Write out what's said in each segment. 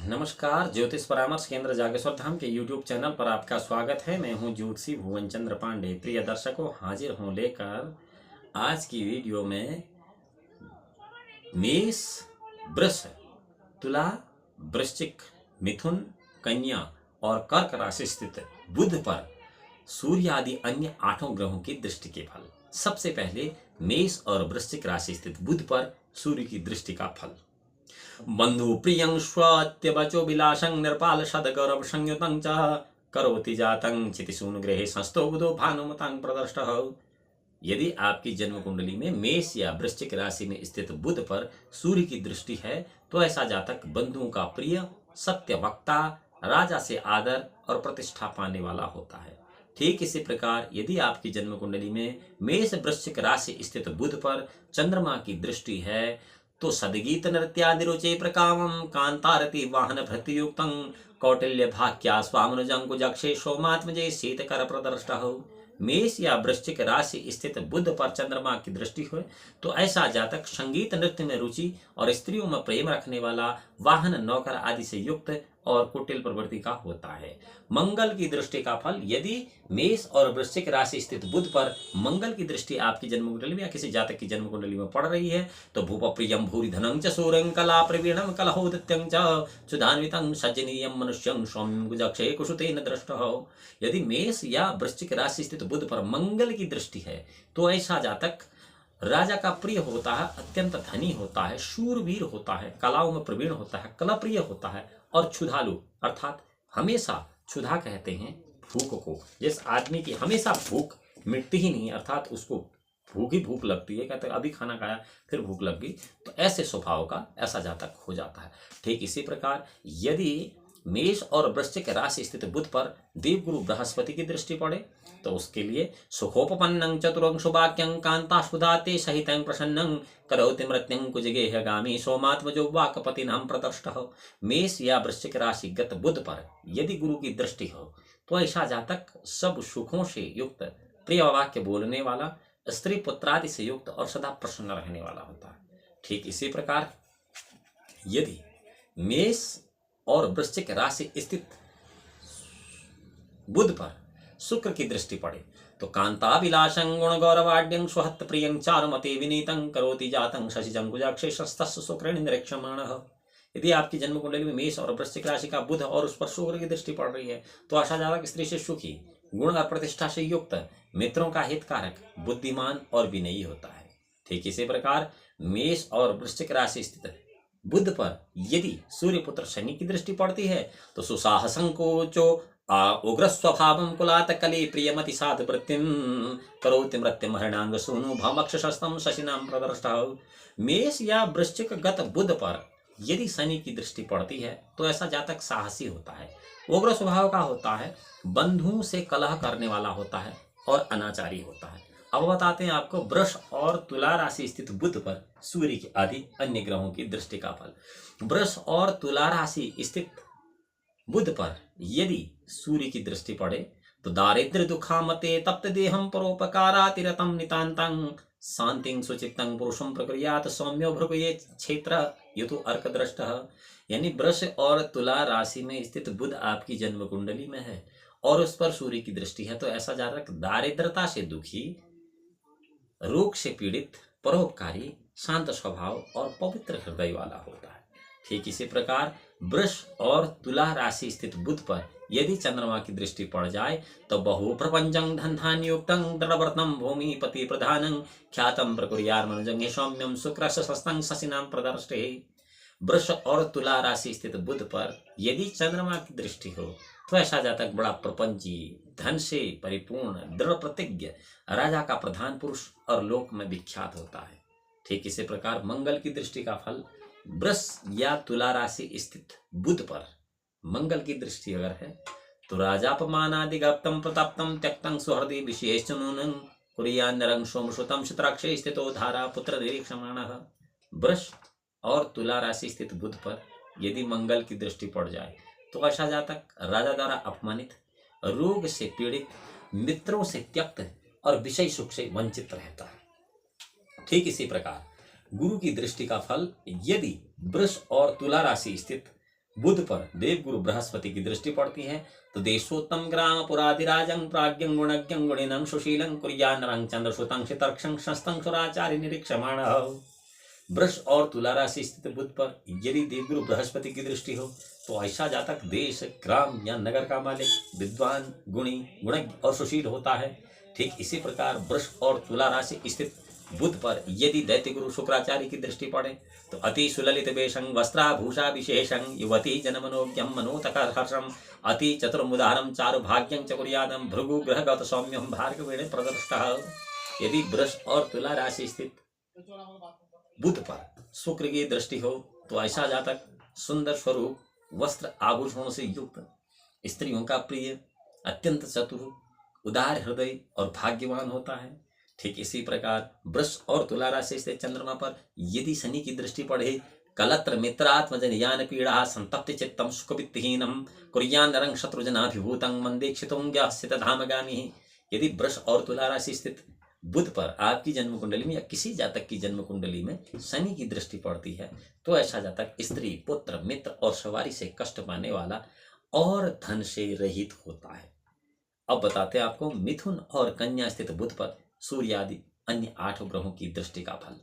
नमस्कार, ज्योतिष परामर्श केंद्र जागेश्वर धाम के YouTube चैनल पर आपका स्वागत है। मैं हूं ज्योतिषी भुवन चंद्र पांडे। प्रिय दर्शकों, हाजिर हूं लेकर आज की वीडियो में मेष, वृष, तुला, वृश्चिक, मिथुन, कन्या और कर्क राशि स्थित बुध पर सूर्य आदि अन्य 8 ग्रहों की दृष्टि के फल। सबसे पहले मेष और वृश्चिक राशि स्थित बुध पर सूर्य की दृष्टि का फल। बंधु प्रियं स्वत्यवचो विलासं निर्पाल सदगौरव संयुतं च करोति जातं चितिशून गृहे संस्थो बुधो भानुमतां प्रदर्शः। यदि आपकी जन्म कुंडली में मेष या वृश्चिक राशि में स्थित बुध पर सूर्य की दृष्टि है तो ऐसा जातक बंधुओं का प्रिय, सत्य वक्ता, राजा से आदर और प्रतिष्ठा पाने वाला होता है। ठीक इसी प्रकार यदि आपकी जन्म कुंडली में मेष वृश्चिक राशि स्थित बुध पर चंद्रमा की दृष्टि है तो सदगीत नृत्यादि रुचे प्रकामं कांतारति वाहन भृत्युक्तं कौटिल्य भाक्या स्वामनुजंकुजक्षे सोमात्मजे शीतकर प्रदर्शः। मेष या वृश्चिक राशि स्थित बुध पर चंद्रमा की दृष्टि हो तो ऐसा जातक संगीत नृत्य में रुचि और स्त्रियों में प्रेम रखने वाला, वाहन नौकर आदि से युक्त और कुटिल प्रवृत्ति का होता है। मंगल की दृष्टि का फल। यदि मेष और वृश्चिक राशि स्थित बुध पर मंगल की दृष्टि आपकी जन्म कुंडली में या किसी जातक की जन्म कुंडली में पड़ रही है तो भूप प्रियम भूरि धनं च सूर्यं कला प्रवीणं कलहोदित्यं च सुधान्वितं सज्जनीयं मनुष्यं सौम्यं कुजक्षे कुसुतेन दृष्टः। यदि मेष या वृश्चिक राशि स्थित बुध पर मंगल की दृष्टि है तो ऐसा जातक राजा का प्रिय होता है, अत्यंत धनी होता है, शूरवीर होता है, कलाओं में प्रवीण होता है, कला प्रिय होता है और क्षुधालु अर्थात हमेशा, क्षुधा कहते हैं भूख को, जिस आदमी की हमेशा भूख मिटती ही नहीं अर्थात उसको भूख ही भूख लगती है, कहते अभी खाना खाया फिर भूख लग गई, तो ऐसे स्वभाव का ऐसा जातक हो जाता है। ठीक इसी प्रकार यदि मेष और वृश्चिक राशि स्थित बुध पर देवगुरु बृहस्पति की दृष्टि पड़े तो उसके लिए सुखोपपन्नं चतुरं सुवाक्यं कांतास्फुदाते सहितं प्रसन्नं करोति मृत्युं कुजगेहगामी सोमात्मजो वाक्पतिनां प्रदर्शः। मेष या वृश्चिक राशि गत बुध पर यदि गुरु की दृष्टि हो तो ऐसा जातक सब सुखों से युक्त, प्रिय वाक्य बोलने वाला, स्त्री पुत्रादि से युक्त और सदा प्रसन्न रहने वाला होता है। ठीक इसी प्रकार यदि मेष और वृश्चिक राशि स्थित बुध पर शुक्र की दृष्टि पड़े तो कांताभिलाषं गुण गौरवाड्यं स्वहत प्रियं चारुमते विनीतं करोति जातं शशिजंकुजाक्षे शस्तस्य शुक्रेण निरीक्षमाणः। यदि आपकी जन्म कुंडली में मेष और वृश्चिक राशि का बुध और उस पर शुक्र की दृष्टि पड़ रही है तो आशा जातक स्त्री से सुखी, गुण और प्रतिष्ठा से युक्त, मित्रों का हितकारक, बुद्धिमान और विनयी होता है। ठीक इसी प्रकार मेष और वृश्चिक राशि स्थित बुध पर यदि सूर्यपुत्र शनि की दृष्टि पड़ती है तो सुसाहसंकोचो उग्र स्वभावं कुलात कले प्रियमति साधु वृत्तिं करोति मृत्युम हरिणांग सूनु भमक्षशस्तं शशिनां प्रदर्शः। मेष या वृश्चिक गत बुध पर यदि शनि की दृष्टि पड़ती है तो ऐसा जातक साहसी होता है, उग्र स्वभाव का होता है, बंधुओं से कलह करने वाला होता है और अनाचारी होता है। अब बताते हैं आपको वृष और तुला राशि स्थित बुध पर सूर्य के आदि अन्य ग्रहों की दृष्टि का फल। वृष और तुला राशि स्थित बुध पर यदि सूर्य की दृष्टि पड़े तो दारिद्र्य दुखामते तप्त देहम परोपकारातिरतम नितांतं शांतिं सुचित्तं पुरुषं प्रक्रियात सौम्यो भृगुये क्षेत्र युतु अर्क दृष्टः। यानी वृष और तुला राशि में स्थित बुध आपकी जन्म कुंडली में है और उस पर सूर्य की दृष्टि है तो ऐसा जातक दारिद्रता से दुखी, रोग से पीड़ित, परोपकारी, शांत स्वभाव और पवित्र हृदय वाला होता है। ठीक इसी प्रकार वृष और तुला राशि स्थित बुध पर यदि चंद्रमा की दृष्टि पड़ जाए तो बहु प्रपंचं धनधान्योक्तं दृढ़व्रतं भूमिपति प्रधानं ख्यातं प्रकुर्यार्मनुजं सौम्यं शुक्रशस्तं शशिनां प्रदर्शते। वृष और तुला राशि स्थित बुध पर यदि चंद्रमा की दृष्टि हो तो ऐसा जातक बड़ा प्रपंची, धन से परिपूर्ण, दृढ़ प्रतिज्ञ, राजा का प्रधान पुरुष और लोक में विख्यात होता है। ठीक इसी प्रकार मंगल की दृष्टि का फल। वृष या तुला राशि स्थित बुध पर मंगल की दृष्टि अगर है तो राजापमानादिगप्तं प्रताप्तं त्यक्तं सुहृदि विशेष नूनं कुर्यान्नरं सोमश्रुतं शत्राक्षे स्थितो धारा पुत्र निरीक्षमाणः। वृष और तुला राशि स्थित बुध पर यदि मंगल की दृष्टि पड़ जाए तो ऐसा जातक राजा द्वारा अपमानित, रोग से पीड़ित, मित्रों से त्यक्त और विषय सुख से वंचित रहता है। ठीक इसी प्रकार गुरु की दृष्टि का फल। यदि वृष और तुला राशि स्थित बुध पर देवगुरु बृहस्पति की दृष्टि पड़ती है तो देशोत्तम ग्राम पुराधिराजं प्राज्ञं गुणज्ञं गुणिनं सुशीलं कुर्यान्नरं चंद्रसुतं शितर्क्षं शस्तं सुराचार्य निरीक्षमाणः। वृष और तुला राशि स्थित बुध पर यदि देवगुरु बृहस्पति की दृष्टि हो तो ऐसा जातक देश, ग्राम या नगर का मालिक, विद्वान, गुणी, गुणज्ञ और सुशील होता है। ठीक इसी प्रकार वृष और तुला राशि स्थित बुध पर यदि दैत्य गुरु शुक्राचार्य की दृष्टि पड़े तो अति सुललित वेशं वस्त्राभूषा विशेषं युवती जनमनोज्ञं मनोतकर्षं अति चतुर्मुदारं चारु भाग्यं च कुर्यादं भृगु ग्रहगत सौम्यं भार्गवेण प्रदृष्टः। यदि वृष और तुला राशि स्थित बुध पर शुक्र की दृष्टि हो तो ऐसा जातक सुंदर स्वरूप, वस्त्र आभूषणों से युक्त, स्त्रियों का प्रिय, अत्यंत चतुर, उदार हृदय और भाग्यवान होता है। ठीक इसी प्रकार वृष और तुला राशि से चंद्रमा पर यदि शनि की दृष्टि पड़े कलत्र मित्रात्मजन यान पीड़ा संतप्त चित्तम सुखवित्तहीनम कुर्यान नरं शत्रुजनाभिभूतं मंदेक्षितों ज्ञास्यत धामगामी। यदि वृष और तुला राशि स्थित बुध पर आपकी जन्म कुंडली में या किसी जातक की जन्म कुंडली में शनि की दृष्टि पड़ती है तो ऐसा जातक स्त्री, पुत्र, मित्र और सवारी से कष्ट पाने वाला और धन से रहित होता है। अब बताते हैं आपको मिथुन और कन्या स्थित बुध पर सूर्य आदि अन्य 8 ग्रहों की दृष्टि का फल।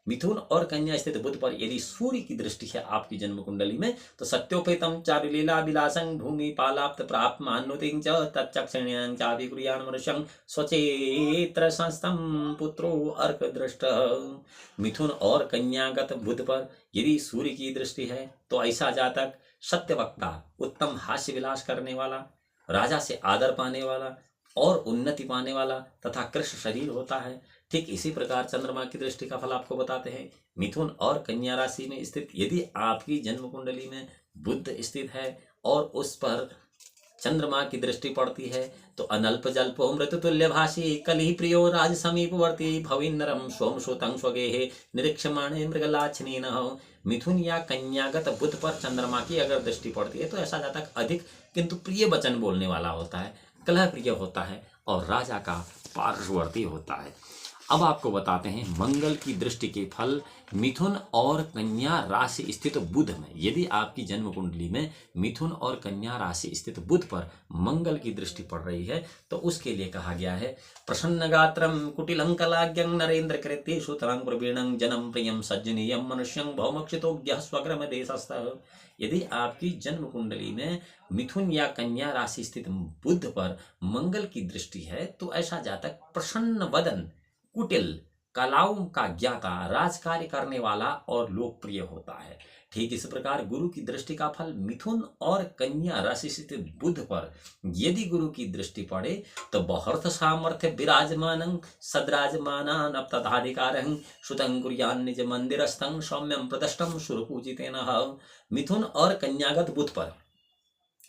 मिथुन और कन्या स्थित बुध पर यदि सूर्य की दृष्टि है आपकी जन्म कुंडली में तो सत्योपेतम चारुलीला विलासं भूमि पालाप्त प्राप्त मान्नुतिं च तच्चक्षिण्यां चाभिकुर्यान् मनुष्यं स्वचेत्र संस्थं पुत्रो अर्क दृष्ट। मिथुन और कन्यागत बुध पर यदि सूर्य की दृष्टि है तो ऐसा जातक सत्यवक्ता, उत्तम हास्य विलास करने वाला, राजा से आदर पाने वाला और उन्नति पाने वाला तथा कृष्ण शरीर होता है। ठीक इसी प्रकार चंद्रमा की दृष्टि का फल आपको बताते हैं। मिथुन और कन्या राशि में स्थित यदि आपकी जन्म कुंडली में बुध स्थित है और उस पर चंद्रमा की दृष्टि पड़ती है तो अनल्प जल्पो मृतुल्य भाषी कलि प्रियो राज समीपवर्ती भविन्नरम सोम श्रुतं स्वगेहे निरीक्षमाणे मृगलाछनेन। मिथुन या कन्यागत बुध पर चंद्रमा की अगर दृष्टि पड़ती है तो ऐसा जातक अधिक किंतु प्रिय वचन बोलने वाला होता है, कलह प्रिय होता है और राजा का पार्श्ववर्ती होता है। अब आपको बताते हैं मंगल की दृष्टि के फल। मिथुन और कन्या राशि स्थित बुध में यदि आपकी जन्म कुंडली में मिथुन और कन्या राशि स्थित बुध पर मंगल की दृष्टि पड़ रही है तो उसके लिए कहा गया है प्रसन्न गात्रम कुटिलं कलाज्ञं नरेंद्र कृत्य सुतरां प्रवीणं जनम प्रियं सज्जनीयं मनुष्यं भौमक्षितोज्ञः स्वग्रम देशस्थः। यदि आपकी जन्म कुंडली में मिथुन या कन्या राशि स्थित बुध पर मंगल की दृष्टि है तो ऐसा जातक प्रसन्न वदन, कुटिल, कलाओं का ज्ञाता, राजकार्य करने वाला और लोकप्रिय होता है। ठीक इस प्रकार गुरु की दृष्टि का फल मिथुन और कन्या राशि स्थित बुध पर यदि गुरु की दृष्टि पड़े तो बहुर्थ सामर्थ्य विराजमानं सद्राजमानान् तथाधिकारं श्रुतं कुर्यान् निज मंदिरस्थं सौम्यं प्रतिष्ठं सुरपूजितेन। मिथुन और कन्यागत बुध पर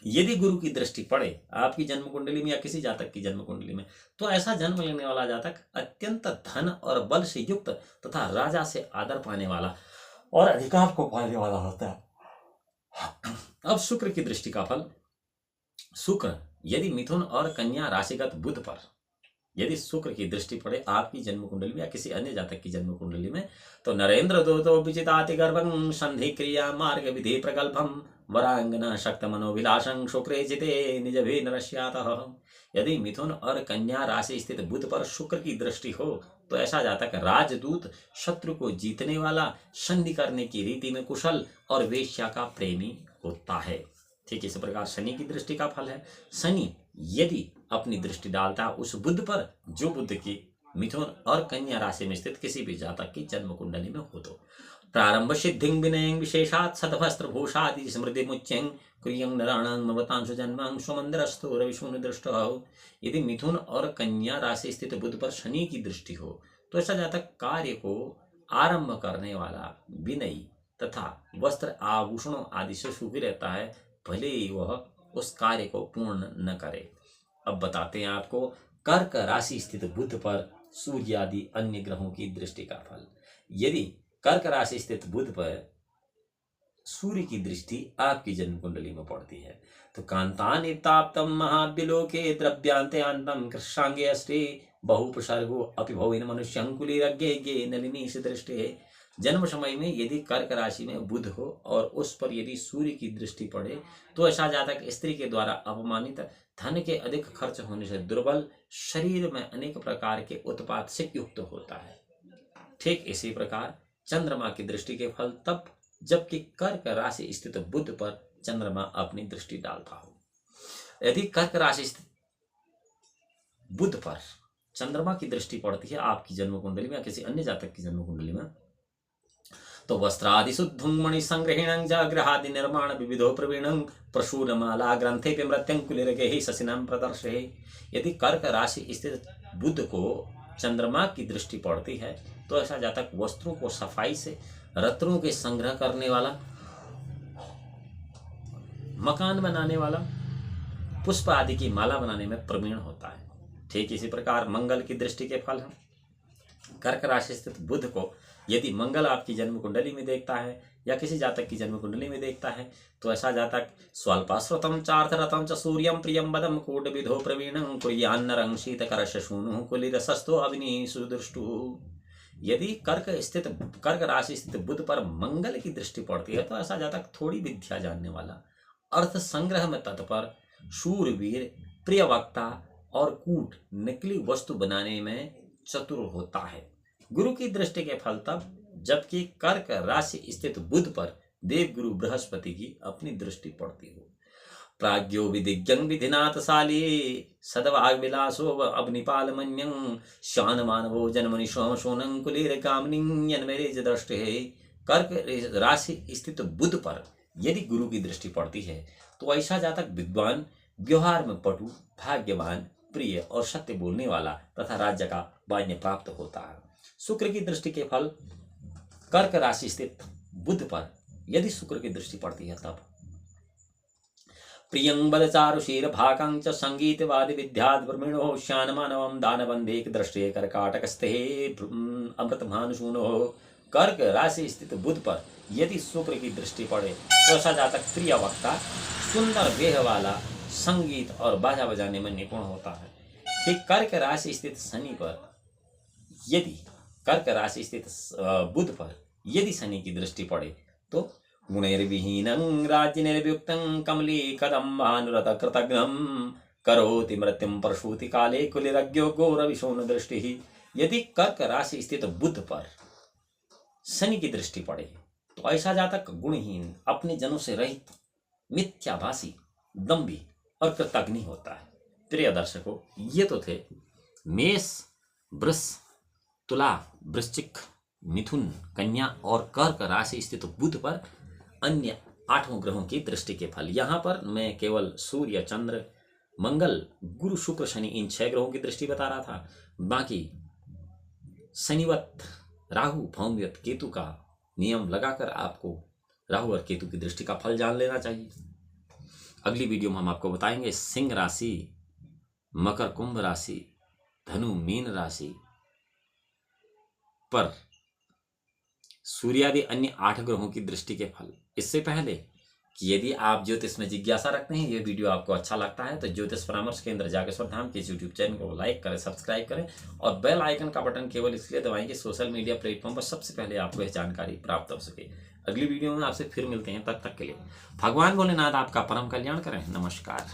यदि गुरु की दृष्टि पड़े आपकी जन्म कुंडली में या किसी जातक की जन्म कुंडली में तो ऐसा जन्म लेने वाला जातक अत्यंत धन और बल से युक्त तथा राजा से आदर पाने वाला और अधिकार को पाने वाला होता है। अब शुक्र की दृष्टि का फल। शुक्र यदि मिथुन और कन्या राशिगत बुध पर यदि शुक्र की दृष्टि पड़े आपकी जन्म कुंडली में या किसी अन्य जातक की जन्म कुंडली में तो नरेंद्र दूतो विजिताति गर्भं संधि क्रिया मार्ग विधि प्रगल्भम वरांगना शक्त मनोविलासं शुक्रे जिते निज भी नरस्यातः। यदि मिथुन और कन्या राशि स्थित बुध पर शुक्र की दृष्टि हो तो ऐसा जातक राजदूत, शत्रु को जीतने वाला, संधि करने की रीति में कुशल और वेश्या का प्रेमी होता है। ठीक इस प्रकार शनि की दृष्टि का फल है। शनि यदि अपनी दृष्टि डालता उस बुध पर जो बुध की मिथुन और कन्या राशि में स्थित किसी भी जातक की जन्म कुंडली में हो तो प्रारंभ सिद्धिं विनयं विशेषात् सतवस्त्र भूषादि समृद्धि मुच्यं क्रियं नराणां ममतांशु जन्मां स्वमंदिरस्थो रविशून्य दृष्टः। यदि मिथुन और कन्या राशि स्थित बुध पर शनि की दृष्टि हो तो ऐसा जातक कार्य को आरंभ करने वाला, विनयी तथा वस्त्र आभूषणों आदि से सुखी रहता है, भले ही वह उस कार्य को पूर्ण न करे। अब बताते हैं आपको कर्क राशि स्थित बुध पर सूर्य आदि अन्य ग्रहों की दृष्टि का फल। यदि कर्क राशि स्थित बुध पर सूर्य की दृष्टि आपकी जन्म कुंडली में पड़ती है तो कांतानि ताप्तम महाविलोके द्रव्यांत्यांतम कृष्णांगे अस्ते बहुपसर्गो अपि भवेन मनुष्यं कुलीरज्ञे नलिनी से दृष्टि। जन्म समय में यदि कर्क राशि में बुध हो और उस पर यदि सूर्य की दृष्टि पड़े तो ऐसा जातक स्त्री के द्वारा अपमानित, धन के अधिक खर्च होने से दुर्बल, शरीर में अनेक प्रकार के उत्पात से युक्त होता है। ठीक इसी प्रकार चंद्रमा की दृष्टि के फल तब जबकि कर्क राशि स्थित बुध पर चंद्रमा अपनी दृष्टि डालता हो। यदि कर्क राशि स्थित बुध पर चंद्रमा की दृष्टि पड़ती है आपकी जन्म कुंडली में या किसी अन्य जातक की जन्म कुंडली में, तो वस्त्रादि शुद्धं मणि संग्रहणं जाग्रहादि निर्माण विविधो प्रवीणं प्रशूलमाला ग्रंथे पे मृत्यंकुलिरगे शशिनां प्रदर्शे। यदि कर्क राशि स्थित बुध को चंद्रमा की दृष्टि पड़ती है तो ऐसा जातक वस्त्रों को सफाई से, रत्नों के संग्रह करने वाला, मकान बनाने वाला, पुष्प आदि की माला बनाने में प्रवीण होता है। ठीक इसी प्रकार मंगल की दृष्टि के फल हैं। कर्क राशि स्थित बुध को यदि मंगल आपकी जन्म कुंडली में देखता है या किसी जातक की जन्म कुंडली में देखता है तो ऐसा जातक स्वल्पश्रुतं चार्थरतं च सूर्यं प्रियं वदं कूटविधो प्रवीणं कुर्यान्नरं शीतकरशूनुः कुलिरसस्तो अग्निः सुदृष्टुः। यदि कर्क राशि स्थित बुध पर मंगल की दृष्टि पड़ती है तो ऐसा जातक थोड़ी विद्या जानने वाला, अर्थ संग्रह में तत्पर, शूरवीर, प्रिय वक्ता और कूट नकली वस्तु बनाने में चतुर होता है। गुरु की दृष्टि के फल तब जबकि कर्क राशि स्थित बुध पर देव गुरु बृहस्पति की अपनी दृष्टि पड़ती हो। प्राज्ञो विदिज्ञं विधिनाथशाली सदवाग विलासो अग्निपाल मन्यं शान मानवो जन्मनि शोनं कुलीर कामनिं यन्मेरेज दृष्टि। कर्क राशि स्थित बुध पर यदि गुरु की दृष्टि पड़ती है तो ऐसा जातक विद्वान, व्यवहार में पटु, भाग्यवान, प्रिय और सत्य बोलने वाला तथा राज्य का वाण्य प्राप्त होता है। शुक्र की दृष्टि के फल कर्क राशि स्थित बुध पर यदि शुक्र की दृष्टि पड़ती है तब प्रियं बलचारुशीर भाकं च संगीतवादि विद्याद् ब्रह्मणो श्यान मानवं दानवंदेक दृष्टि कर्काटकस्थे अमृतमानुषूनो। कर्क राशि स्थित बुध पर यदि शुक्र की दृष्टि पड़े तो ऐसा जातक प्रिय वक्ता, सुंदर देह वाला, संगीत और बाजा बजाने में निपुण होता है। ठीक कर्क राशि स्थित शनि पर यदि कर्क राशि स्थित बुध पर यदि शनि की दृष्टि पड़े तो गुणैर्विहीनं राज्यनिर्युक्तं कमली कदम्बानुरत कृतघ्नं करोति मृत्युं प्रसूति काले कुलिरज्ञो घोरविशोन दृष्टि। यदि कर्क राशि स्थित बुध पर शनि की दृष्टि पड़े तो ऐसा जातक गुणहीन, अपने जनों से रहित, मिथ्याभाषी, दम्भी और कृतघ्नि होता है। प्रिय दर्शकों, ये तो थे मेष, वृष, तुला, वृश्चिक, मिथुन, कन्या और कर्क राशि स्थित बुध पर अन्य 8 ग्रहों की दृष्टि के फल। यहाँ पर मैं केवल सूर्य, चंद्र, मंगल, गुरु, शुक्र, शनि इन 6 ग्रहों की दृष्टि बता रहा था। बाकी शनिवत, राहु, भौमवत, केतु का नियम लगाकर आपको राहु और केतु की दृष्टि का फल जान लेना चाहिए। अगली वीडियो में हम आपको बताएंगे सिंह राशि, मकर, कुंभ राशि, धनु, मीन राशि पर सूर्यादि अन्य 8 ग्रहों की दृष्टि के फल। इससे पहले कि यदि आप ज्योतिष में जिज्ञासा रखते हैं, ये वीडियो आपको अच्छा लगता है तो ज्योतिष परामर्श केंद्र जागेश्वर धाम के यूट्यूब चैनल को लाइक करें, सब्सक्राइब करें और बेल आइकन का बटन केवल इसलिए दबाएं कि सोशल मीडिया प्लेटफॉर्म पर सबसे पहले आपको यह जानकारी प्राप्त हो सके। अगली वीडियो में आपसे फिर मिलते हैं, तब तक के लिए भगवान भोलेनाथ आपका परम कल्याण करें। नमस्कार।